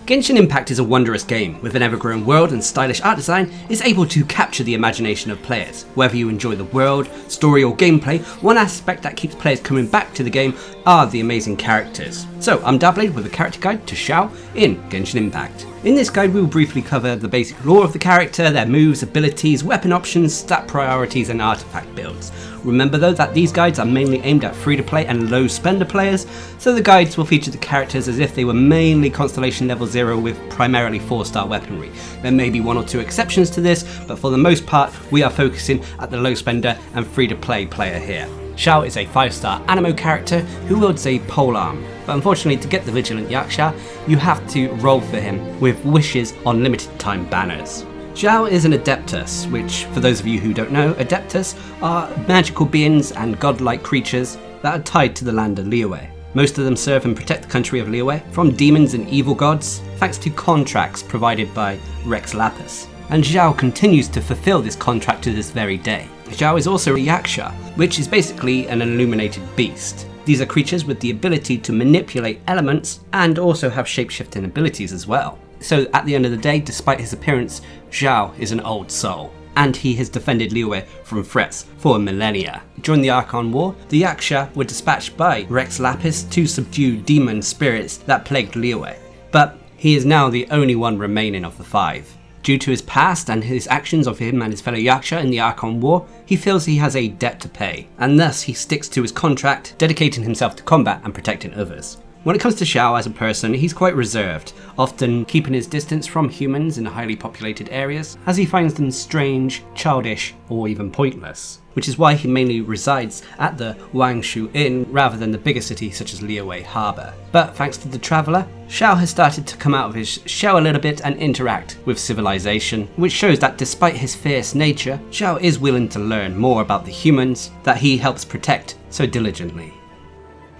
Genshin Impact is a wondrous game with an ever-growing world, and stylish art design is able to capture the imagination of players. Whether you enjoy the world, story or gameplay, one aspect that keeps players coming back to the game are the amazing characters. So I'm Darcblade with a character guide to Xiao in Genshin Impact. In this guide we will briefly cover the basic lore of the character, their moves, abilities, weapon options, stat priorities and artifact builds. Remember though that these guides are mainly aimed at free-to-play and low-spender players, so the guides will feature the characters as if they were mainly Constellation level 0 with primarily 4-star weaponry. There may be one or two exceptions to this, but for the most part we are focusing at the low-spender and free-to-play player here. Xiao is a 5-star animo character who wields a polearm, but unfortunately to get the Vigilant Yaksha, you have to roll for him with wishes on limited time banners. Xiao is an Adeptus, which, for those of you who don't know, Adeptus are magical beings and godlike creatures that are tied to the land of Liyue. Most of them serve and protect the country of Liyue from demons and evil gods, thanks to contracts provided by Rex Lapis. And Xiao continues to fulfill this contract to this very day. Xiao is also a Yaksha, which is basically an illuminated beast. These are creatures with the ability to manipulate elements and also have shapeshifting abilities as well. So at the end of the day, despite his appearance, Xiao is an old soul, and he has defended Liyue from threats for millennia. During the Archon War, the Yaksha were dispatched by Rex Lapis to subdue demon spirits that plagued Liyue, but he is now the only one remaining of the 5. Due to his past and his actions of him and his fellow Yaksha in the Archon War, he feels he has a debt to pay, and thus he sticks to his contract, dedicating himself to combat and protecting others. When it comes to Xiao as a person, he's quite reserved, often keeping his distance from humans in highly populated areas, as he finds them strange, childish, or even pointless. Which is why he mainly resides at the Wangshu Inn rather than the bigger city such as Liyue Harbour. But thanks to the Traveller, Xiao has started to come out of his shell a little bit and interact with civilization, which shows that despite his fierce nature, Xiao is willing to learn more about the humans that he helps protect so diligently.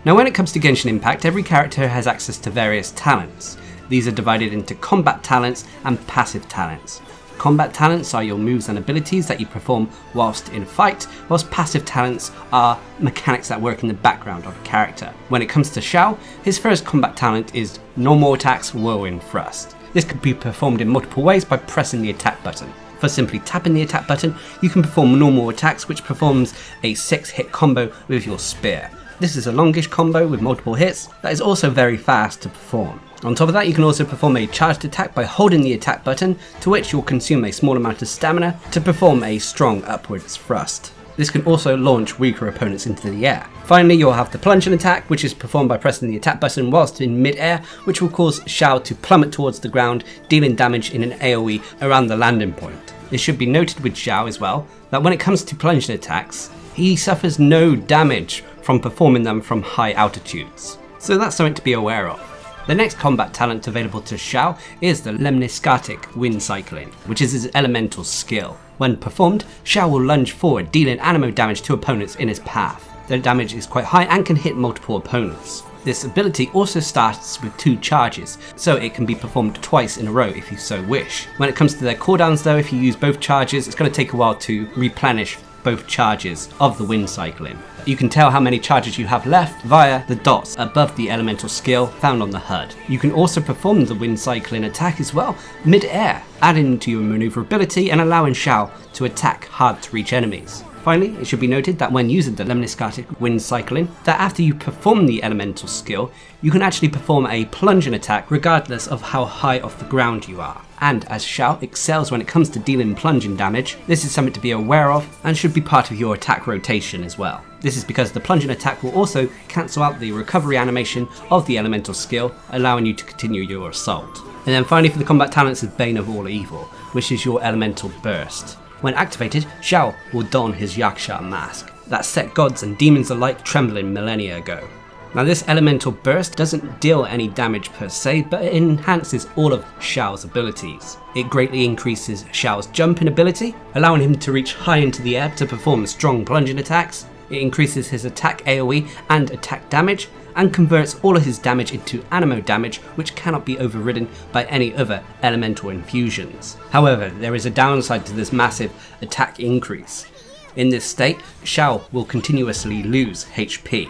Now when it comes to Genshin Impact, every character has access to various talents. These are divided into combat talents and passive talents. Combat talents are your moves and abilities that you perform whilst in fight, whilst passive talents are mechanics that work in the background of a character. When it comes to Xiao, his first combat talent is Normal Attacks Whirlwind Thrust. This could be performed in multiple ways by pressing the attack button. For simply tapping the attack button, you can perform normal attacks, which performs a 6-hit combo with your spear. This is a longish combo with multiple hits that is also very fast to perform. On top of that, you can also perform a charged attack by holding the attack button, to which you'll consume a small amount of stamina to perform a strong upwards thrust. This can also launch weaker opponents into the air. Finally, you'll have the plunging attack, which is performed by pressing the attack button whilst in mid-air, which will cause Xiao to plummet towards the ground, dealing damage in an AoE around the landing point. It should be noted with Xiao as well, that when it comes to plunging attacks, he suffers no damage from performing them from high altitudes. So that's something to be aware of. The next combat talent available to Xiao is the Lemniscatic Wind Cycling, which is his elemental skill. When performed, Xiao will lunge forward, dealing animo damage to opponents in his path. Their damage is quite high and can hit multiple opponents. This ability also starts with 2 charges, so it can be performed twice in a row if you so wish. When it comes to their cooldowns though, if you use both charges, it's going to take a while to replenish both charges of the wind cycling. You can tell how many charges you have left via the dots above the elemental skill found on the HUD. You can also perform the wind cycling attack as well mid-air, adding to your maneuverability and allowing Xiao to attack hard to reach enemies. Finally, it should be noted that when using the Lemniscatic Wind Cycling, that after you perform the elemental skill, you can actually perform a plunging attack regardless of how high off the ground you are. And as Xiao excels when it comes to dealing plunging damage, this is something to be aware of and should be part of your attack rotation as well. This is because the plunging attack will also cancel out the recovery animation of the elemental skill, allowing you to continue your assault. And then finally for the combat talents is Bane of All Evil, which is your elemental burst. When activated, Xiao will don his Yaksha mask that set gods and demons alike trembling millennia ago. Now this elemental burst doesn't deal any damage per se, but it enhances all of Xiao's abilities. It greatly increases Xiao's jumping ability, allowing him to reach high into the air to perform strong plunging attacks. It increases his attack AoE and attack damage, and converts all of his damage into animo damage, which cannot be overridden by any other elemental infusions. However, there is a downside to this massive attack increase. In this state, Xiao will continuously lose HP.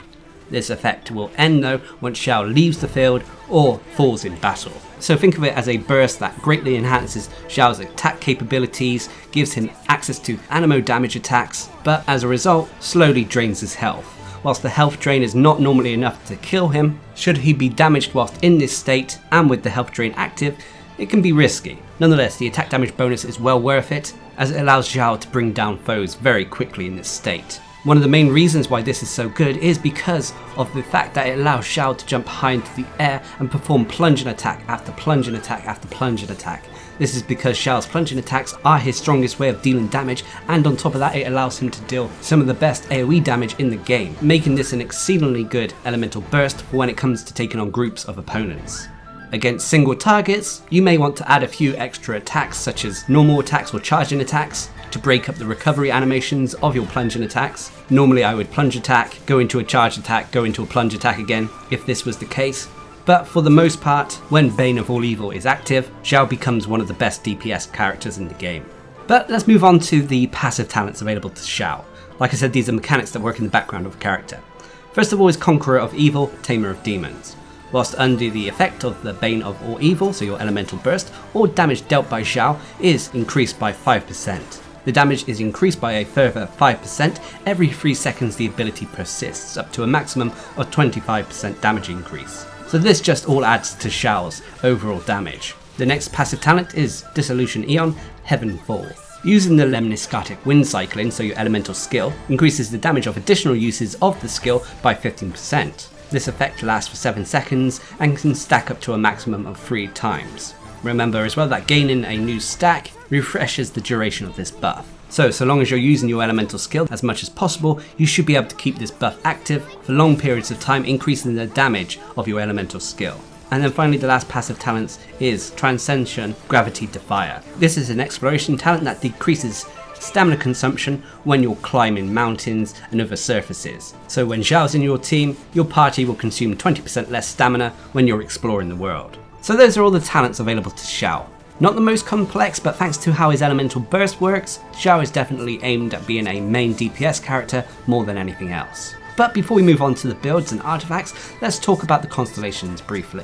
This effect will end though once Xiao leaves the field or falls in battle. So think of it as a burst that greatly enhances Xiao's attack capabilities, gives him access to animo damage attacks, but as a result slowly drains his health. Whilst the health drain is not normally enough to kill him, should he be damaged whilst in this state and with the health drain active, it can be risky. Nonetheless, the attack damage bonus is well worth it, as it allows Xiao to bring down foes very quickly in this state. One of the main reasons why this is so good is because of the fact that it allows Xiao to jump high into the air and perform plunging attack after plunging attack after plunging attack. This is because Xiao's plunging attacks are his strongest way of dealing damage, and on top of that it allows him to deal some of the best AoE damage in the game, making this an exceedingly good elemental burst for when it comes to taking on groups of opponents. Against single targets, you may want to add a few extra attacks such as normal attacks or charging attacks to break up the recovery animations of your plunging attacks. Normally I would plunge attack, go into a charge attack, go into a plunge attack again, if this was the case. But for the most part, when Bane of All Evil is active, Xiao becomes one of the best DPS characters in the game. But let's move on to the passive talents available to Xiao. Like I said, these are mechanics that work in the background of a character. First of all is Conqueror of Evil, Tamer of Demons. Whilst under the effect of the Bane of All Evil, so your elemental burst, all damage dealt by Xiao is increased by 5%. The damage is increased by a further 5% every 3 seconds the ability persists, up to a maximum of 25% damage increase. So this just all adds to Xiao's overall damage. The next passive talent is Dissolution Aeon, Heavenfall. Using the Lemniscatic Wind Cycling, so your elemental skill, increases the damage of additional uses of the skill by 15%. This effect lasts for 7 seconds and can stack up to a maximum of 3 times. Remember as well that gaining a new stack refreshes the duration of this buff. So long as you're using your elemental skill as much as possible, you should be able to keep this buff active for long periods of time, increasing the damage of your elemental skill. And then finally the last passive talent is Ascension, Gravity Defier. This is an exploration talent that decreases stamina consumption when you're climbing mountains and other surfaces. So when Xiao's in your team, your party will consume 20% less stamina when you're exploring the world. So those are all the talents available to Xiao. Not the most complex, but thanks to how his elemental burst works, Xiao is definitely aimed at being a main DPS character more than anything else. But before we move on to the builds and artifacts, let's talk about the Constellations briefly.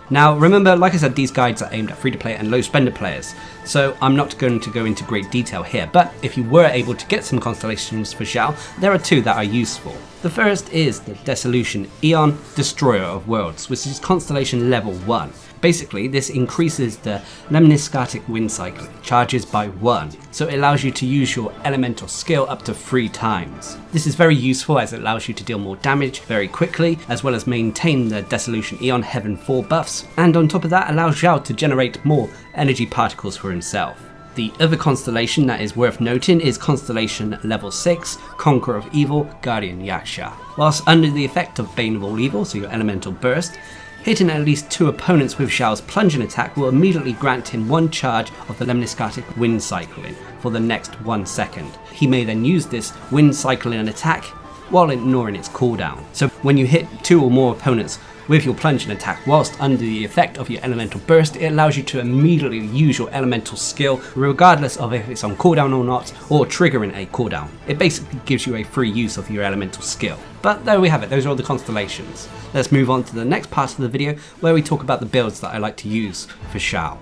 Now remember, like I said, these guides are aimed at free-to-play and low-spender players, so I'm not going to go into great detail here, but if you were able to get some Constellations for Xiao, there are 2 that are useful. The first is the Dissolution Aeon, Destroyer of Worlds, which is Constellation level 1. Basically, this increases the Lemniscatic Wind Cycling charges by 1, so it allows you to use your elemental skill up to 3 times. This is very useful as it allows you to deal more damage very quickly, as well as maintain the Dissolution Aeon Heavenfall buffs, and on top of that allows Xiao to generate more energy particles for himself. The other constellation that is worth noting is Constellation level 6, Conqueror of Evil, Guardian Yaksha. Whilst under the effect of Bane of All Evil, so your elemental burst, hitting at least 2 opponents with Xiao's plunging attack will immediately grant him 1 charge of the Lemniscatic Wind Cycling for the next 1 second. He may then use this Wind Cycling attack while ignoring its cooldown. So when you hit 2 or more opponents with your plunging attack whilst under the effect of your elemental burst, it allows you to immediately use your elemental skill regardless of if it's on cooldown or not, or triggering a cooldown. It basically gives you a free use of your elemental skill. But there we have it, those are all the Constellations. Let's move on to the next part of the video where we talk about the builds that I like to use for Xiao.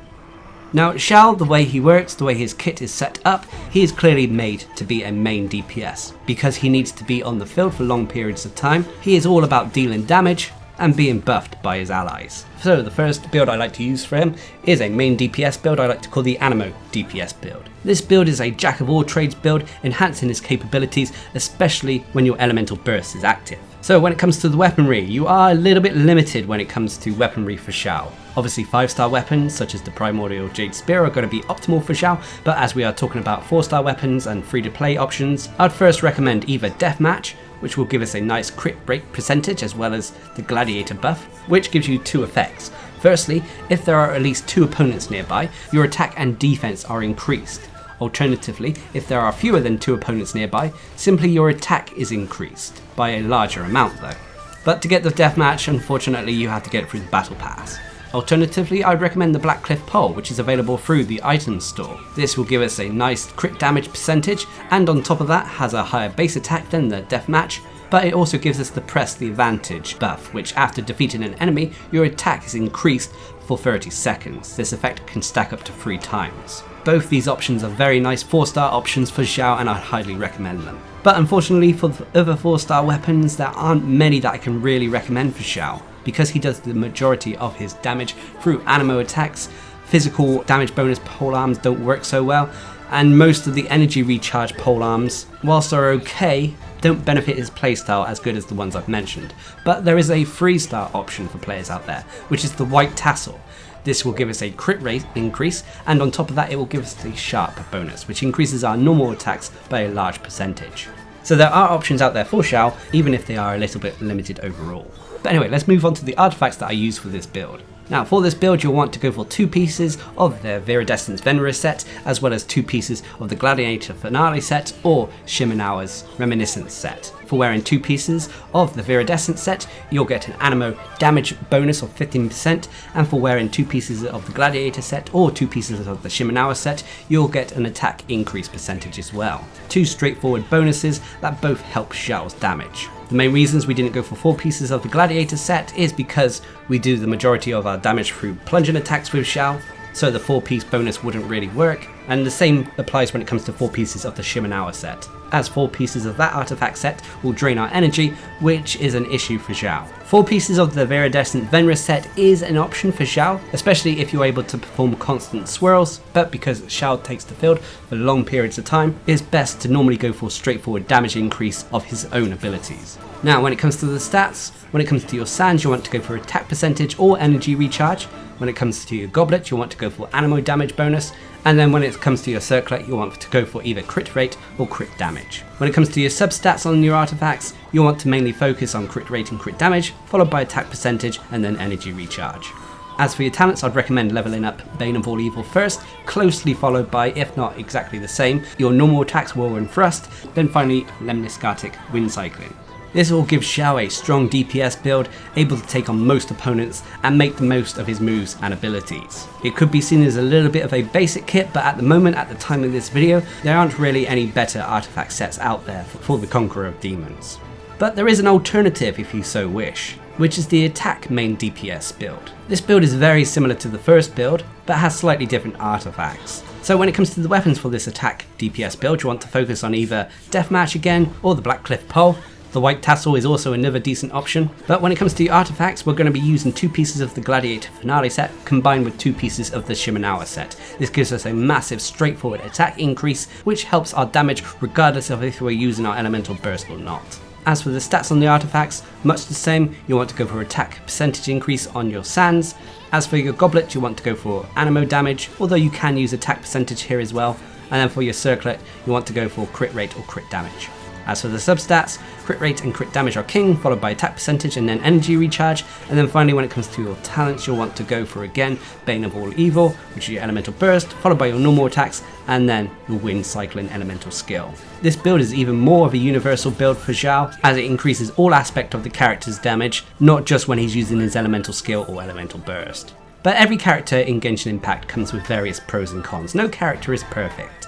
Now Xiao, the way he works, the way his kit is set up, he is clearly made to be a main DPS. Because he needs to be on the field for long periods of time, he is all about dealing damage and being buffed by his allies. So the first build I like to use for him is a main DPS build I like to call the Animo DPS build. This build is a jack of all trades build, enhancing his capabilities, especially when your elemental burst is active. So when it comes to the weaponry, you are a little bit limited when it comes to weaponry for Xiao. Obviously 5-star weapons such as the Primordial Jade Spear are going to be optimal for Xiao, but as we are talking about 4-star weapons and free-to-play options, I'd first recommend either Deathmatch, which will give us a nice crit break percentage, as well as the Gladiator buff, which gives you 2 effects. Firstly, if there are at least 2 opponents nearby, your attack and defense are increased. Alternatively, if there are fewer than 2 opponents nearby, simply your attack is increased, by a larger amount though. But to get the Deathmatch, unfortunately you have to get it through the Battle Pass. Alternatively, I'd recommend the Blackcliff Pole, which is available through the item store. This will give us a nice crit damage percentage, and on top of that has a higher base attack than the Deathmatch, but it also gives us the Press the Advantage buff, which after defeating an enemy, your attack is increased for 30 seconds. This effect can stack up to 3 times. Both these options are very nice 4-star options for Xiao, and I highly recommend them. But unfortunately for the other 4-star weapons, there aren't many that I can really recommend for Xiao, because he does the majority of his damage through anemo attacks. Physical damage bonus polearms don't work so well, and most of the energy recharge polearms, whilst they're okay, don't benefit his playstyle as good as the ones I've mentioned. But there is a 3-star option for players out there, which is the White Tassel. This will give us a crit rate increase, and on top of that it will give us a sharp bonus, which increases our normal attacks by a large percentage. So there are options out there for Xiao, even if they are a little bit limited overall. But anyway, let's move on to the artifacts that I use for this build. Now for this build you'll want to go for 2 pieces of the Viridescence Venerous set, as well as 2 pieces of the Gladiator Finale set or Shimenawa's Reminiscence set. For wearing 2 pieces of the Viridescence set, you'll get an anemo damage bonus of 15%, and for wearing 2 pieces of the Gladiator set or 2 pieces of the Shimenawa set, you'll get an attack increase percentage as well. 2 straightforward bonuses that both help Xiao's damage. The main reasons we didn't go for 4 pieces of the Gladiator set is because we do the majority of our damage through plunging attacks with Xiao, so the 4-piece bonus wouldn't really work, and the same applies when it comes to 4 pieces of the Shimenawa set, as 4 pieces of that artifact set will drain our energy, which is an issue for Xiao. 4 pieces of the Viridescent Venerous set is an option for Xiao, especially if you're able to perform constant swirls, but because Xiao takes the field for long periods of time, it's best to normally go for straightforward damage increase of his own abilities. Now when it comes to the stats, when it comes to your sands you want to go for attack percentage or energy recharge. When it comes to your goblet, you'll want to go for anemo damage bonus, and then when it comes to your circlet, you'll want to go for either crit rate or crit damage. When it comes to your substats on your artifacts, you'll want to mainly focus on crit rate and crit damage, followed by attack percentage and then energy recharge. As for your talents, I'd recommend leveling up Bane of All Evil first, closely followed by, if not exactly the same, your normal attacks, Whirl and Thrust, then finally Lemniscatic Wind Cycling. This will give Xiao a strong DPS build, able to take on most opponents and make the most of his moves and abilities. It could be seen as a little bit of a basic kit, but at the moment, at the time of this video, there aren't really any better artifact sets out there for the Conqueror of Demons. But there is an alternative if you so wish, which is the attack main DPS build. This build is very similar to the first build, but has slightly different artifacts. So when it comes to the weapons for this attack DPS build, you want to focus on either Deathmatch again or the Black Cliff Pole. The White Tassel is also another decent option, but when it comes to the artifacts, we're going to be using 2 pieces of the Gladiator Finale set combined with 2 pieces of the Shimenawa set. This gives us a massive straightforward attack increase, which helps our damage regardless of if we're using our elemental burst or not. As for the stats on the artifacts, much the same. You want to go for attack percentage increase on your sands. As for your goblet, you want to go for anemo damage, although you can use attack percentage here as well. And then for your circlet, you want to go for crit rate or crit damage. As for the substats, crit rate and crit damage are king, followed by attack percentage and then energy recharge, and then finally when it comes to your talents you'll want to go for again Bane of All Evil, which is your elemental burst, followed by your normal attacks, and then your wind cycling elemental skill. This build is even more of a universal build for Xiao, as it increases all aspects of the character's damage, not just when he's using his elemental skill or elemental burst. But every character in Genshin Impact comes with various pros and cons, no character is perfect.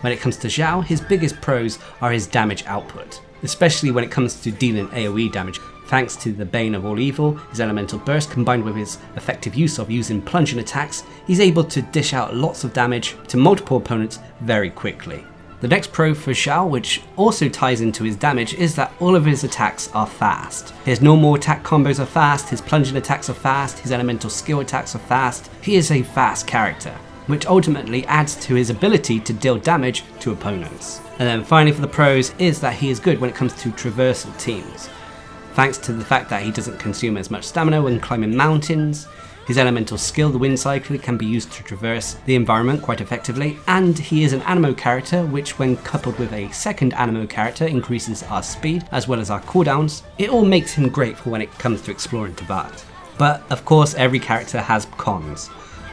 When it comes to Xiao, his biggest pros are his damage output, especially when it comes to dealing AoE damage. Thanks to the Bane of All Evil, his elemental burst combined with his effective use of using plunging attacks, he's able to dish out lots of damage to multiple opponents very quickly. The next pro for Xiao, which also ties into his damage, is that all of his attacks are fast. His normal attack combos are fast, his plunging attacks are fast, his elemental skill attacks are fast. He is a fast character, which ultimately adds to his ability to deal damage to opponents. And then finally for the pros is that he is good when it comes to traversal teams. Thanks to the fact that he doesn't consume as much stamina when climbing mountains, his elemental skill, the wind cycle, can be used to traverse the environment quite effectively, and he is an anemo character, which when coupled with a second anemo character increases our speed as well as our cooldowns. It all makes him great for when it comes to exploring Teyvat. But of course every character has cons.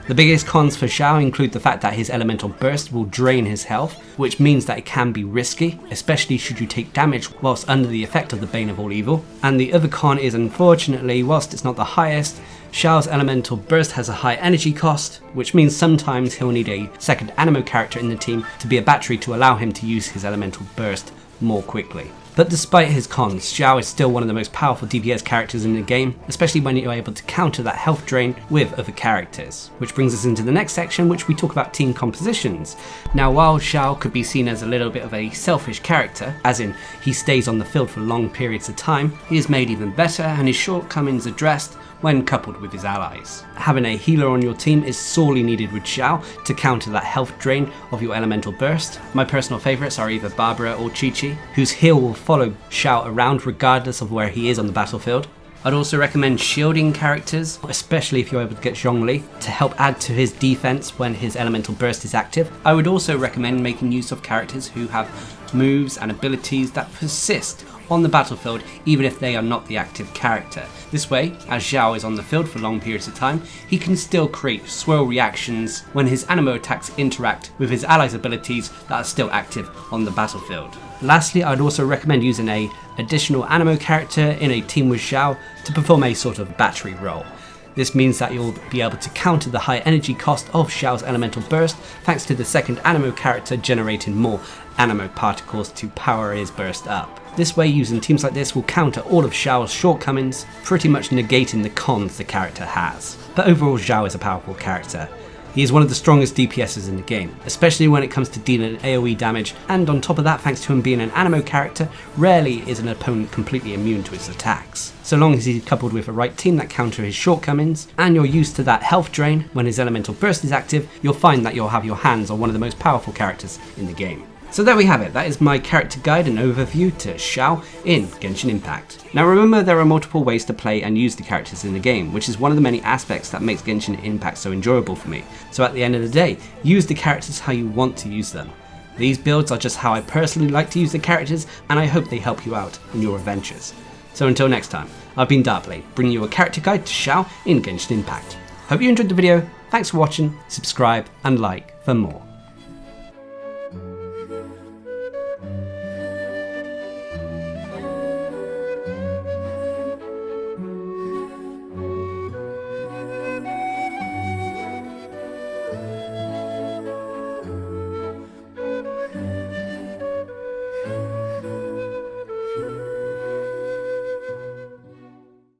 The biggest cons for Xiao include the fact that his elemental burst will drain his health, which means that it can be risky, especially should you take damage whilst under the effect of the Bane of All Evil. And the other con is, unfortunately, whilst it's not the highest, Xiao's elemental burst has a high energy cost, which means sometimes he'll need a second anemo character in the team to be a battery to allow him to use his elemental burst more quickly. But despite his cons, Xiao is still one of the most powerful DPS characters in the game, especially when you're able to counter that health drain with other characters. Which brings us into the next section, which we talk about team compositions. Now, while Xiao could be seen as a little bit of a selfish character, as in he stays on the field for long periods of time, he is made even better and his shortcomings addressed when coupled with his allies. Having a healer on your team is sorely needed with Xiao to counter that health drain of your elemental burst. My personal favourites are either Barbara or Chi-Chi, whose heal will follow Xiao around regardless of where he is on the battlefield. I'd also recommend shielding characters, especially if you're able to get Zhongli, to help add to his defense when his elemental burst is active. I would also recommend making use of characters who have moves and abilities that persist on the battlefield even if they are not the active character. This way, as Xiao is on the field for long periods of time, he can still create swirl reactions when his anemo attacks interact with his allies' abilities that are still active on the battlefield. Lastly, I'd also recommend using an additional anemo character in a team with Xiao to perform a sort of battery role. This means that you'll be able to counter the high energy cost of Xiao's elemental burst thanks to the second anemo character generating more anemo particles to power his burst up. This way, using teams like this will counter all of Xiao's shortcomings, pretty much negating the cons the character has. But overall, Xiao is a powerful character. He is one of the strongest DPSs in the game, especially when it comes to dealing AoE damage, and on top of that, thanks to him being an anemo character, rarely is an opponent completely immune to his attacks. So long as he's coupled with a right team that counter his shortcomings, and you're used to that health drain when his elemental burst is active, you'll find that you'll have your hands on one of the most powerful characters in the game. So there we have it, that is my character guide and overview to Xiao in Genshin Impact. Now remember, there are multiple ways to play and use the characters in the game, which is one of the many aspects that makes Genshin Impact so enjoyable for me. So at the end of the day, use the characters how you want to use them. These builds are just how I personally like to use the characters, and I hope they help you out in your adventures. So until next time, I've been Darcblade, bringing you a character guide to Xiao in Genshin Impact. Hope you enjoyed the video, thanks for watching, subscribe and like for more.